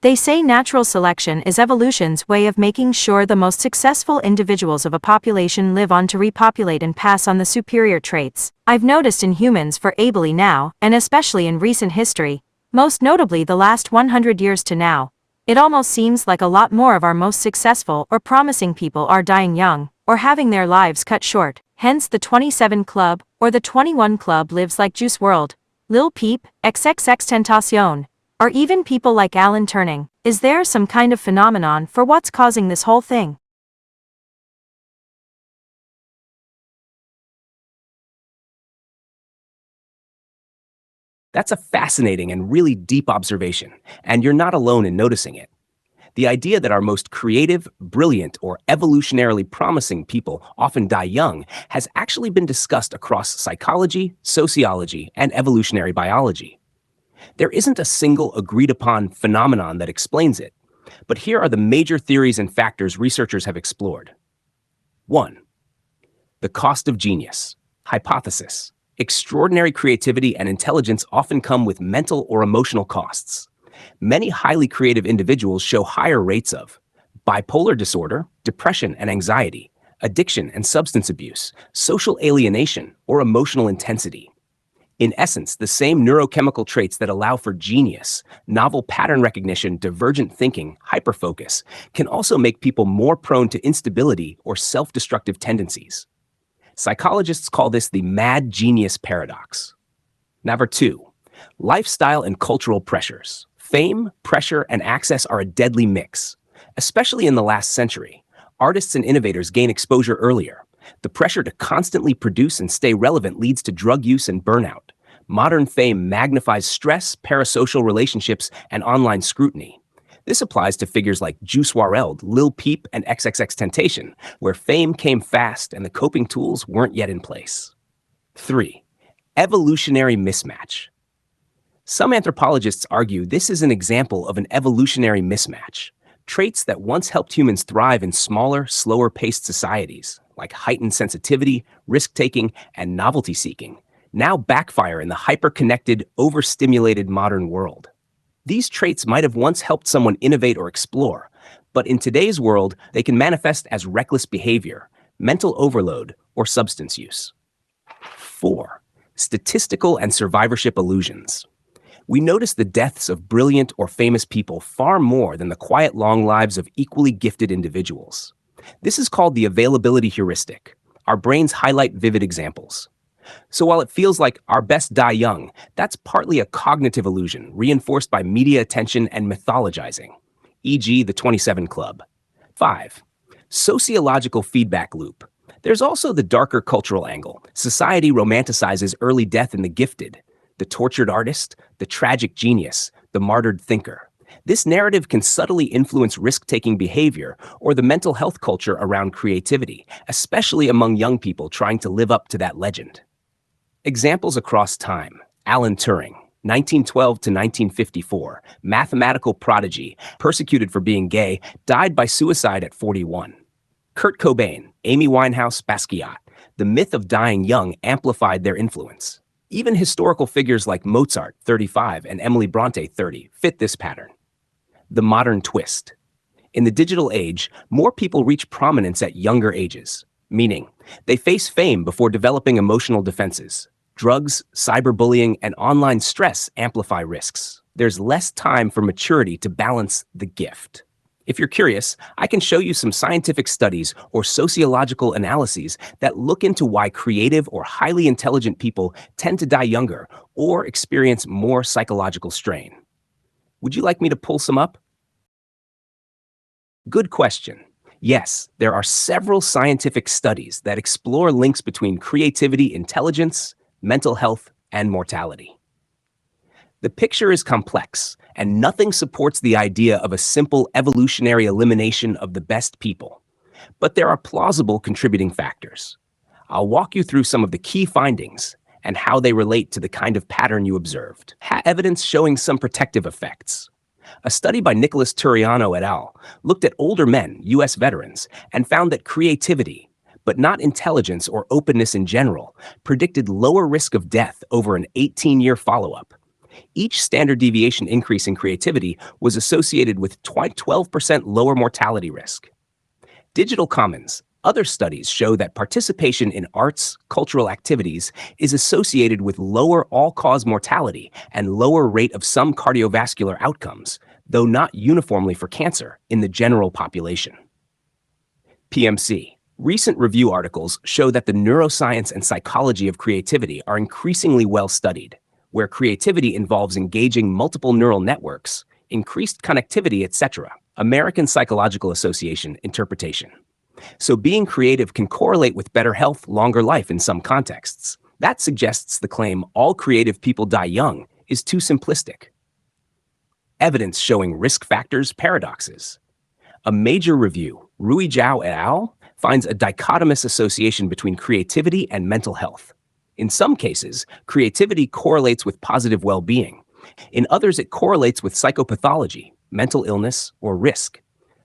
They say natural selection is evolution's way of making sure the most successful individuals of a population live on to repopulate and pass on the superior traits I've noticed in humans for abele now, and especially in recent history, most notably the last 100 years to now. It almost seems like a lot more of our most successful or promising people are dying young, or having their lives cut short, hence the 27 Club, or the 21 Club lives like Juice Wrld, Lil Peep, Xxxtentacion, or even people like Alan Turing. Is there some kind of phenomenon for what's causing this whole thing? That's a fascinating and really deep observation, and you're not alone in noticing it. The idea that our most creative, brilliant, or evolutionarily promising people often die young has actually been discussed across psychology, sociology, and evolutionary biology. There isn't a single agreed-upon phenomenon that explains it, but here are the major theories and factors researchers have explored. 1. The cost of genius. Hypothesis. Extraordinary creativity and intelligence often come with mental or emotional costs. Many highly creative individuals show higher rates of bipolar disorder, depression and anxiety, addiction and substance abuse, social alienation, or emotional intensity. In essence, the same neurochemical traits that allow for genius, novel pattern recognition, divergent thinking, hyperfocus, can also make people more prone to instability or self-destructive tendencies. Psychologists call this the mad genius paradox. Number 2, lifestyle and cultural pressures. Fame, pressure, and access are a deadly mix. Especially in the last century, artists and innovators gain exposure earlier. The pressure to constantly produce and stay relevant leads to drug use and burnout. Modern fame magnifies stress, parasocial relationships, and online scrutiny. This applies to figures like Juice Wrld, Lil Peep, and Xxxtentacion, where fame came fast and the coping tools weren't yet in place. 3. Evolutionary mismatch. Some anthropologists argue this is an example of an evolutionary mismatch. Traits that once helped humans thrive in smaller, slower-paced societies, like heightened sensitivity, risk-taking, and novelty-seeking, now backfire in the hyper-connected, overstimulated modern world. These traits might have once helped someone innovate or explore, but in today's world, they can manifest as reckless behavior, mental overload, or substance use. 4. Statistical and survivorship illusions. We notice the deaths of brilliant or famous people far more than the quiet long lives of equally gifted individuals. This is called the availability heuristic. Our brains highlight vivid examples. So while it feels like our best die young, that's partly a cognitive illusion reinforced by media attention and mythologizing, e.g. the 27 Club. 5. Sociological feedback loop. There's also the darker cultural angle. Society romanticizes early death in the gifted, the tortured artist, the tragic genius, the martyred thinker. This narrative can subtly influence risk-taking behavior or the mental health culture around creativity, especially among young people trying to live up to that legend. Examples across time. Alan Turing, 1912 to 1954, mathematical prodigy, persecuted for being gay, died by suicide at 41. Kurt Cobain, Amy Winehouse, Basquiat. The myth of dying young amplified their influence. Even historical figures like Mozart, 35, and Emily Bronte, 30, fit this pattern. The modern twist. In the digital age, more people reach prominence at younger ages, meaning they face fame before developing emotional defenses. Drugs, cyberbullying, and online stress amplify risks. There's less time for maturity to balance the gift. If you're curious, I can show you some scientific studies or sociological analyses that look into why creative or highly intelligent people tend to die younger or experience more psychological strain. Would you like me to pull some up? Good question. Yes, there are several scientific studies that explore links between creativity, intelligence, mental health, and mortality. The picture is complex, and nothing supports the idea of a simple evolutionary elimination of the best people. But there are plausible contributing factors. I'll walk you through some of the key findings and how they relate to the kind of pattern you observed. Evidence showing some protective effects. A study by Nicholas Turiano et al. Looked at older men, U.S. veterans, and found that creativity, but not intelligence or openness in general, predicted lower risk of death over an 18-year follow-up. Each standard deviation increase in creativity was associated with 12% lower mortality risk. Digital commons. Other studies show that participation in arts, cultural activities is associated with lower all-cause mortality and lower rate of some cardiovascular outcomes, though not uniformly for cancer in the general population. PMC. Recent review articles show that the neuroscience and psychology of creativity are increasingly well studied, where creativity involves engaging multiple neural networks, increased connectivity, etc. American Psychological Association interpretation. So being creative can correlate with better health, longer life in some contexts. That suggests the claim all creative people die young is too simplistic. Evidence showing risk factors paradoxes. A major review, Rui Zhao et al., finds a dichotomous association between creativity and mental health. In some cases, creativity correlates with positive well-being. In others, it correlates with psychopathology, mental illness, or risk.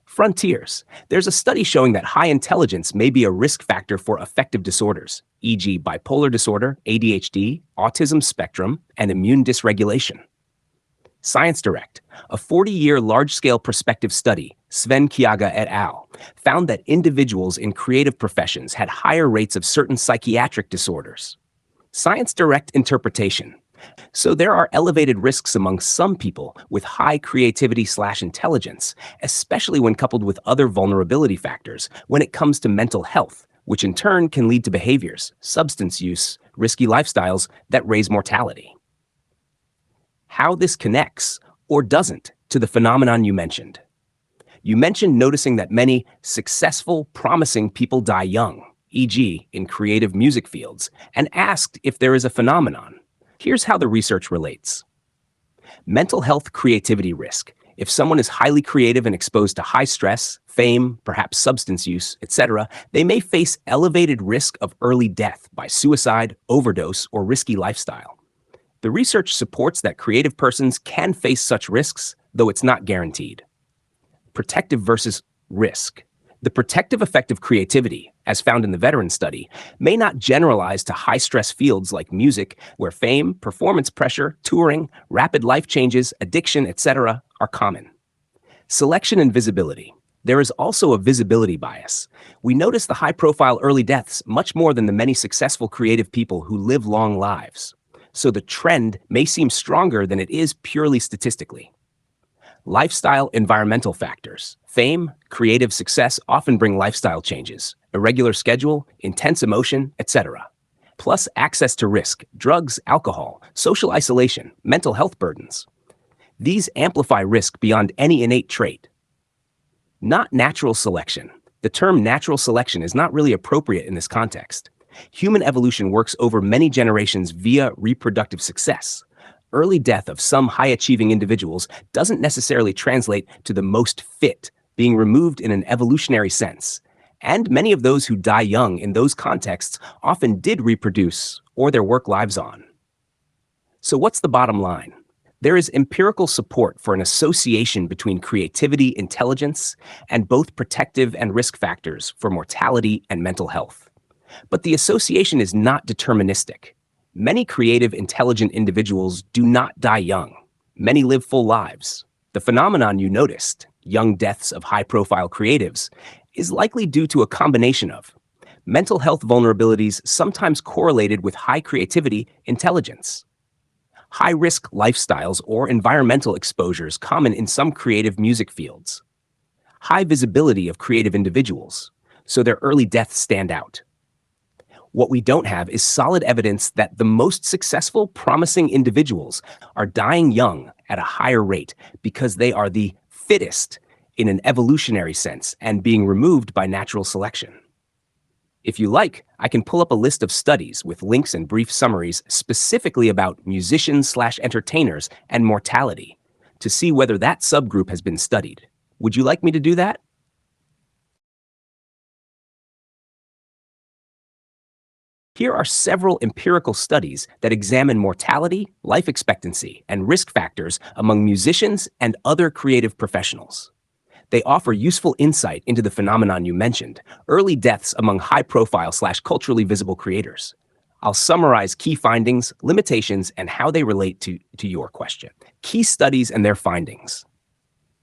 Frontiers. There's a study showing that high intelligence may be a risk factor for affective disorders, e.g. bipolar disorder, ADHD, autism spectrum, and immune dysregulation. Science Direct, a 40-year large-scale prospective study, Sven Kiaga et al., found that individuals in creative professions had higher rates of certain psychiatric disorders. Science Direct interpretation. So there are elevated risks among some people with high creativity/intelligence, especially when coupled with other vulnerability factors when it comes to mental health, which in turn can lead to behaviors, substance use, risky lifestyles that raise mortality. How this connects, or doesn't, to the phenomenon you mentioned. You mentioned noticing that many successful, promising people die young, e.g. in creative music fields, and asked if there is a phenomenon. Here's how the research relates. Mental health creativity risk. If someone is highly creative and exposed to high stress, fame, perhaps substance use, etc., they may face elevated risk of early death by suicide, overdose, or risky lifestyle. The research supports that creative persons can face such risks, though it's not guaranteed. Protective versus risk. The protective effect of creativity, as found in the veteran study, may not generalize to high-stress fields like music, where fame, performance pressure, touring, rapid life changes, addiction, etc. are common. Selection and visibility. There is also a visibility bias. We notice the high-profile early deaths much more than the many successful creative people who live long lives. So the trend may seem stronger than it is purely statistically. Lifestyle environmental factors. Fame, creative success often bring lifestyle changes, irregular schedule, intense emotion, etc. Plus access to risk, drugs, alcohol, social isolation, mental health burdens. These amplify risk beyond any innate trait. Not natural selection. The term natural selection is not really appropriate in this context. Human evolution works over many generations via reproductive success. Early death of some high-achieving individuals doesn't necessarily translate to the most fit being removed in an evolutionary sense, and many of those who die young in those contexts often did reproduce or their work lives on. So what's the bottom line? There is empirical support for an association between creativity, intelligence, and both protective and risk factors for mortality and mental health. But the association is not deterministic. Many creative, intelligent individuals do not die young. Many live full lives. The phenomenon you noticed, young deaths of high-profile creatives, is likely due to a combination of mental health vulnerabilities sometimes correlated with high creativity, intelligence, high-risk lifestyles or environmental exposures common in some creative music fields, high visibility of creative individuals, so their early deaths stand out. What we don't have is solid evidence that the most successful, promising individuals are dying young at a higher rate because they are the fittest in an evolutionary sense and being removed by natural selection. If you like, I can pull up a list of studies with links and brief summaries specifically about musicians/entertainers and mortality to see whether that subgroup has been studied. Would you like me to do that? Here are several empirical studies that examine mortality, life expectancy, and risk factors among musicians and other creative professionals. They offer useful insight into the phenomenon you mentioned, early deaths among high-profile/culturally visible creators. I'll summarize key findings, limitations, and how they relate to your question. Key studies and their findings.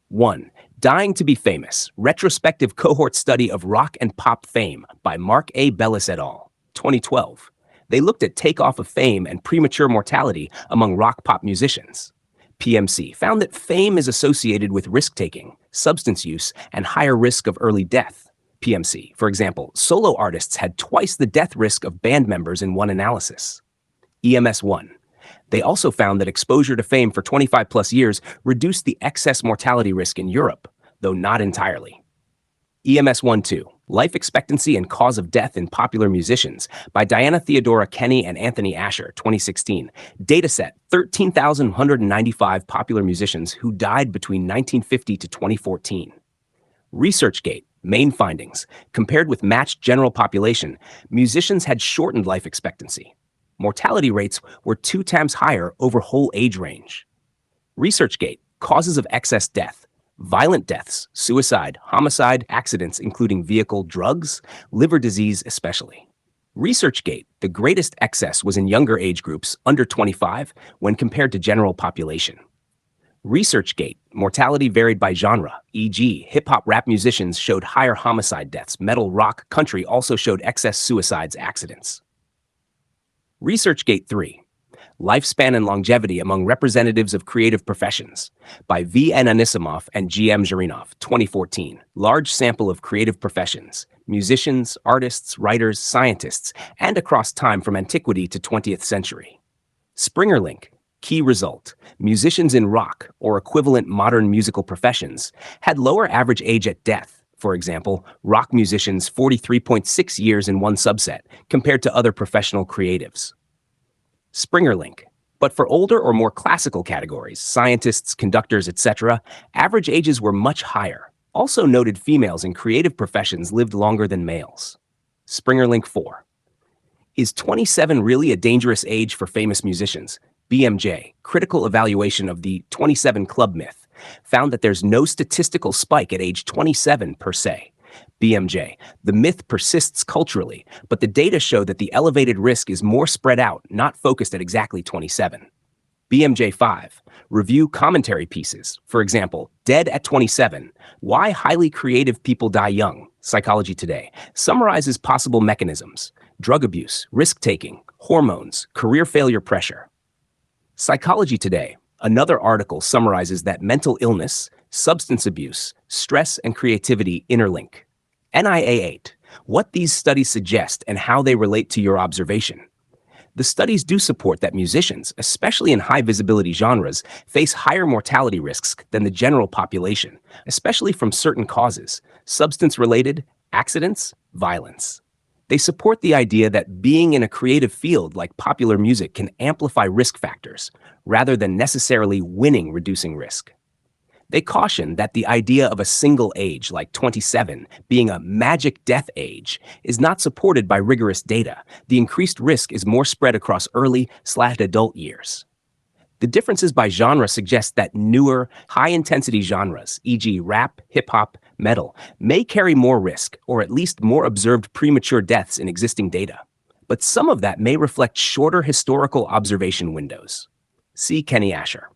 1. Dying to be Famous, Retrospective Cohort Study of Rock and Pop Fame by Mark A. Bellis et al., 2012. They looked at takeoff of fame and premature mortality among rock pop musicians. PMC found that fame is associated with risk-taking, substance use, and higher risk of early death. PMC, for example, solo artists had twice the death risk of band members in one analysis. EMS1. They also found that exposure to fame for 25 plus years reduced the excess mortality risk in Europe, though not entirely. EMS1-2, Life Expectancy and Cause of Death in Popular Musicians by Diana Theodora Kenny and Anthony Asher, 2016. Dataset, 13,195 popular musicians who died between 1950 to 2014. ResearchGate, main findings. Compared with matched general population, musicians had shortened life expectancy. Mortality rates were 2 times higher over whole age range. ResearchGate, causes of excess death. Violent deaths, suicide, homicide, accidents including vehicle, drugs, liver disease especially. ResearchGate, the greatest excess was in younger age groups under 25 when compared to general population. ResearchGate, mortality varied by genre, e.g. hip-hop rap musicians showed higher homicide deaths, metal, rock, country also showed excess suicides, accidents. ResearchGate 3, Lifespan and Longevity Among Representatives of Creative Professions by V. N. Anisimov and G. M. Zharinov, 2014. Large sample of creative professions, musicians, artists, writers, scientists, and across time from antiquity to 20th century. Springerlink, key result, musicians in rock or equivalent modern musical professions had lower average age at death. For example, rock musicians 43.6 years in one subset compared to other professional creatives. Springerlink. But for older or more classical categories, scientists, conductors, etc., average ages were much higher. Also noted females in creative professions lived longer than males. Springerlink 4. Is 27 really a dangerous age for famous musicians? BMJ, critical evaluation of the 27 club myth, found that there's no statistical spike at age 27 per se. BMJ, the myth persists culturally, but the data show that the elevated risk is more spread out, not focused at exactly 27. BMJ 5, review commentary pieces. For example, Dead at 27, Why Highly Creative People Die Young, Psychology Today, summarizes possible mechanisms, drug abuse, risk-taking, hormones, career failure pressure. Psychology Today, another article summarizes that mental illness, substance abuse, stress, and creativity interlink. NIA 8, what these studies suggest and how they relate to your observation. The studies do support that musicians, especially in high-visibility genres, face higher mortality risks than the general population, especially from certain causes, substance-related, accidents, violence. They support the idea that being in a creative field like popular music can amplify risk factors, rather than necessarily reducing risk. They caution that the idea of a single age, like 27, being a magic death age, is not supported by rigorous data. The increased risk is more spread across early/adult years. The differences by genre suggest that newer, high-intensity genres, e.g. rap, hip-hop, metal, may carry more risk, or at least more observed premature deaths in existing data. But some of that may reflect shorter historical observation windows. See Kenny Asher.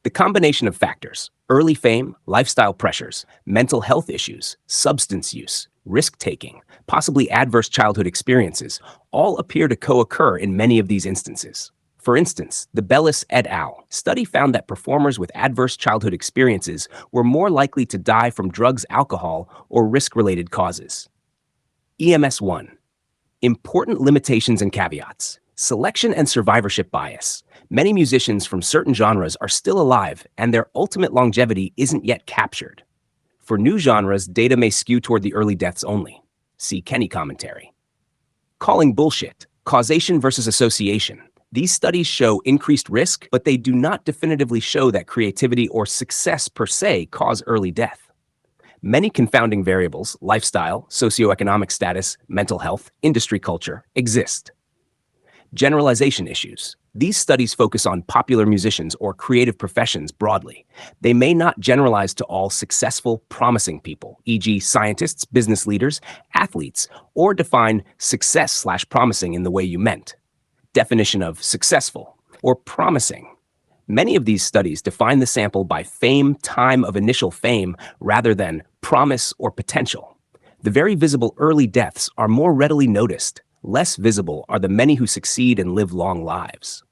The combination of factors, early fame, lifestyle pressures, mental health issues, substance use, risk-taking, possibly adverse childhood experiences, all appear to co-occur in many of these instances. For instance, the Bellis et al. Study found that performers with adverse childhood experiences were more likely to die from drugs, alcohol, or risk-related causes. EMS1. Important limitations and caveats. Selection and survivorship bias. Many musicians from certain genres are still alive, and their ultimate longevity isn't yet captured. For new genres, data may skew toward the early deaths only. See Kenny commentary. Calling bullshit. Causation versus association. These studies show increased risk, but they do not definitively show that creativity or success per se cause early death. Many confounding variables, lifestyle, socioeconomic status, mental health, industry culture, exist. Generalization issues. These studies focus on popular musicians or creative professions broadly. They may not generalize to all successful, promising people, e.g. scientists, business leaders, athletes, or define success/promising in the way you meant. Definition of successful or promising. Many of these studies define the sample by fame, time of initial fame, rather than promise or potential. The very visible early deaths are more readily noticed. Less visible are the many who succeed and live long lives.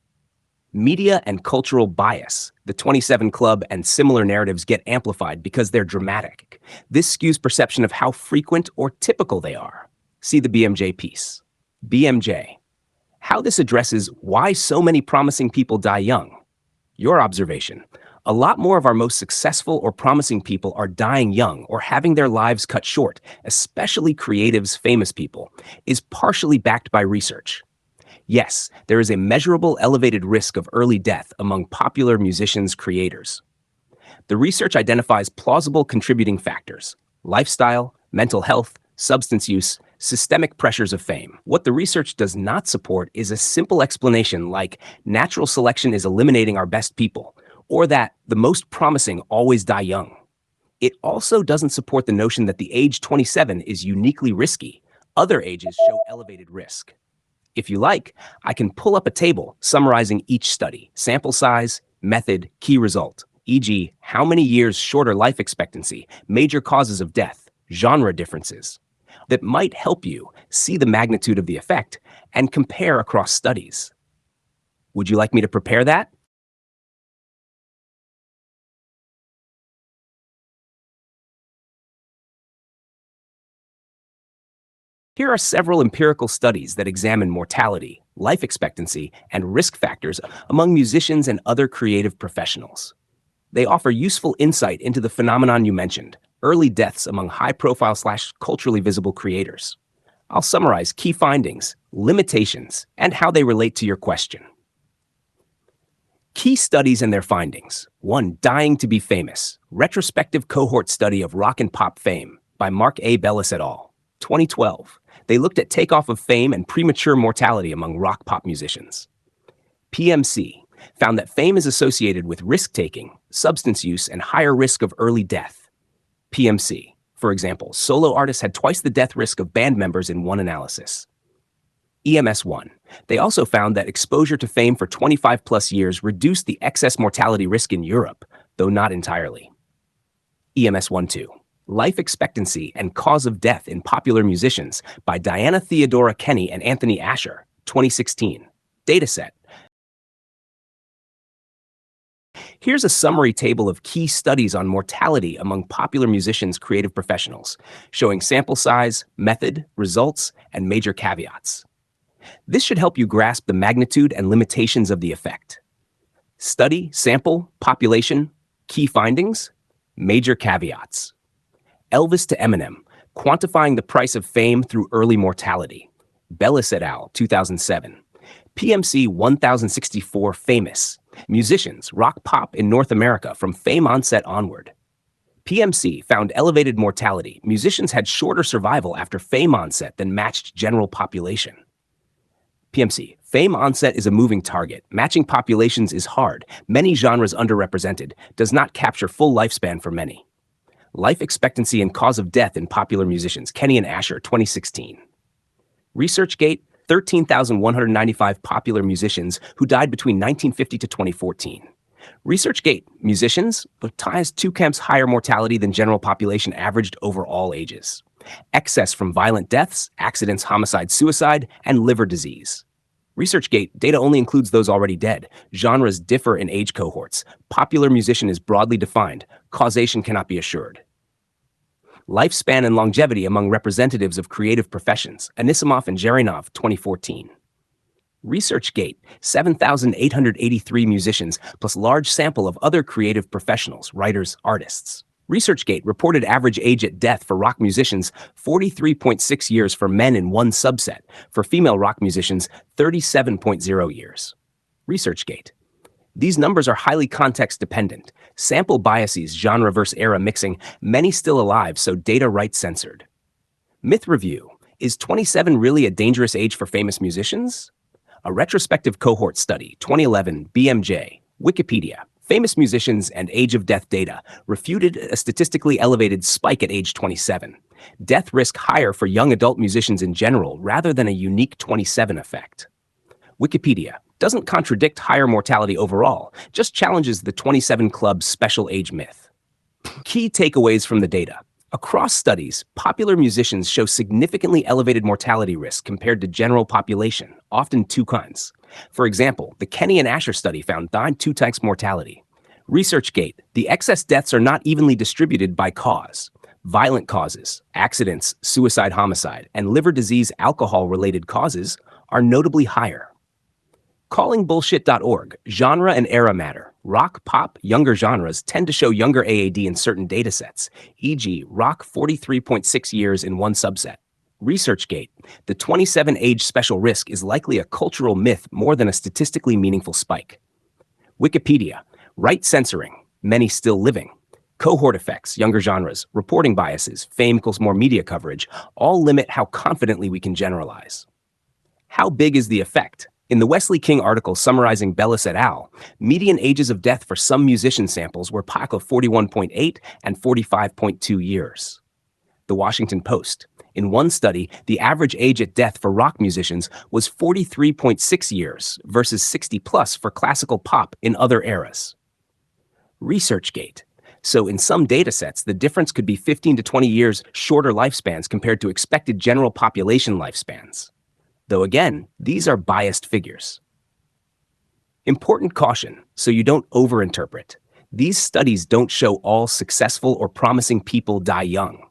Media and cultural bias. The 27 Club and similar narratives get amplified because they're dramatic. This skews perception of how frequent or typical they are. See the BMJ piece. BMJ. How this addresses why so many promising people die young. Your observation. A lot more of our most successful or promising people are dying young or having their lives cut short, especially creatives, famous people, is partially backed by research. Yes, there is a measurable elevated risk of early death among popular musicians, creators. The research identifies plausible contributing factors: lifestyle, mental health, substance use, systemic pressures of fame. What the research does not support is a simple explanation like natural selection is eliminating our best people, or that the most promising always die young. It also doesn't support the notion that the age 27 is uniquely risky. Other ages show elevated risk. If you like, I can pull up a table summarizing each study: sample size, method, key result, e.g., how many years shorter life expectancy, major causes of death, genre differences, that might help you see the magnitude of the effect and compare across studies. Would you like me to prepare that? Here are several empirical studies that examine mortality, life expectancy, and risk factors among musicians and other creative professionals. They offer useful insight into the phenomenon you mentioned: early deaths among high-profile/culturally visible creators. I'll summarize key findings, limitations, and how they relate to your question. Key studies and their findings. 1. Dying to be famous. Retrospective cohort study of rock and pop fame by Mark A. Bellis et al. 2012. They looked at takeoff of fame and premature mortality among rock pop musicians. PMC found that fame is associated with risk-taking, substance use, and higher risk of early death. PMC, for example, solo artists had twice the death risk of band members in one analysis. EMS1. They also found that exposure to fame for 25 plus years reduced the excess mortality risk in Europe, though not entirely. EMS1-2. Life Expectancy and Cause of Death in Popular Musicians by Diana Theodora Kenny and Anthony Asher, 2016. Dataset. Here's a summary table of key studies on mortality among popular musicians, creative professionals, showing sample size, method, results, and major caveats. This should help you grasp the magnitude and limitations of the effect. Study, sample, population, key findings, major caveats. Elvis to Eminem, Quantifying the Price of Fame Through Early Mortality. Bellis et al., 2007. PMC 1064 Famous. Musicians, rock pop in North America from fame onset onward. PMC found elevated mortality. Musicians had shorter survival after fame onset than matched general population. PMC, fame onset is a moving target. Matching populations is hard. Many genres underrepresented. Does not capture full lifespan for many. Life Expectancy and Cause of Death in Popular Musicians, Kenny and Asher, 2016. ResearchGate, 13,195 popular musicians who died between 1950 to 2014. ResearchGate, musicians, but ties 2 camps higher mortality than general population averaged over all ages. Excess from violent deaths, accidents, homicide, suicide, and liver disease. ResearchGate, data only includes those already dead. Genres differ in age cohorts. Popular musician is broadly defined. Causation cannot be assured. Lifespan and Longevity Among Representatives of Creative Professions, Anisimov and Zharinov, 2014. ResearchGate, 7,883 musicians plus large sample of other creative professionals, writers, artists. ResearchGate reported average age at death for rock musicians 43.6 years for men in one subset, for female rock musicians 37.0 years. ResearchGate. These numbers are highly context dependent. Sample biases, genre versus era mixing, many still alive, so data right censored. Myth Review. Is 27 really a dangerous age for famous musicians? A retrospective cohort study, 2011, BMJ, Wikipedia. Famous musicians and age of death data refuted a statistically elevated spike at age 27. Death risk higher for young adult musicians in general rather than a unique 27 effect. Wikipedia doesn't contradict higher mortality overall, just challenges the 27 Club's special age myth. Key takeaways from the data. Across studies, popular musicians show significantly elevated mortality risk compared to general population, often two kinds. For example, the Kenny and Asher study found 2 times mortality. ResearchGate, the excess deaths are not evenly distributed by cause. Violent causes, accidents, suicide, homicide, and liver disease alcohol-related causes are notably higher. Callingbullshit.org, genre and era matter. Rock, pop, younger genres tend to show younger AAD in certain datasets, e.g. rock 43.6 years in one subset. ResearchGate, the 27 age special risk is likely a cultural myth more than a statistically meaningful spike. Wikipedia, right censoring, many still living. Cohort effects, younger genres, reporting biases, fame equals more media coverage, all limit how confidently we can generalize. How big is the effect? In the Wesley King article summarizing Bellis et al., median ages of death for some musician samples were POC of 41.8 and 45.2 years. The Washington Post. In one study, the average age at death for rock musicians was 43.6 years versus 60 plus for classical pop in other eras. ResearchGate. So in some datasets, the difference could be 15 to 20 years shorter lifespans compared to expected general population lifespans. Though again, these are biased figures. Important caution, so you don't overinterpret. These studies don't show all successful or promising people die young.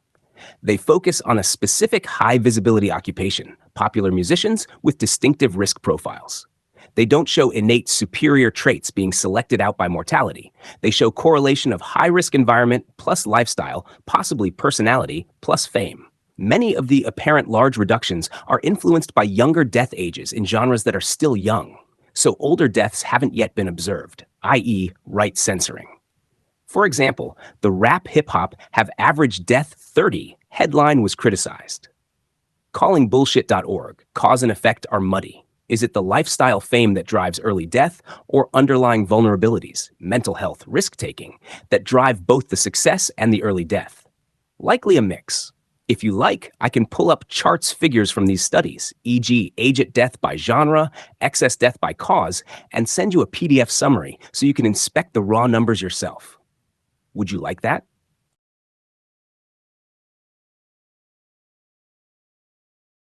They focus on a specific high-visibility occupation, popular musicians with distinctive risk profiles. They don't show innate superior traits being selected out by mortality. They show correlation of high-risk environment plus lifestyle, possibly personality, plus fame. Many of the apparent large reductions are influenced by younger death ages in genres that are still young, so older deaths haven't yet been observed, i.e. right censoring. For example, the rap hip-hop have average death 30 headline was criticized. Callingbullshit.org, cause and effect are muddy. Is it the lifestyle fame that drives early death or underlying vulnerabilities, mental health, risk-taking, that drive both the success and the early death? Likely a mix. If you like, I can pull up charts figures from these studies, e.g. age at death by genre, excess death by cause, and send you a PDF summary so you can inspect the raw numbers yourself. Would you like that?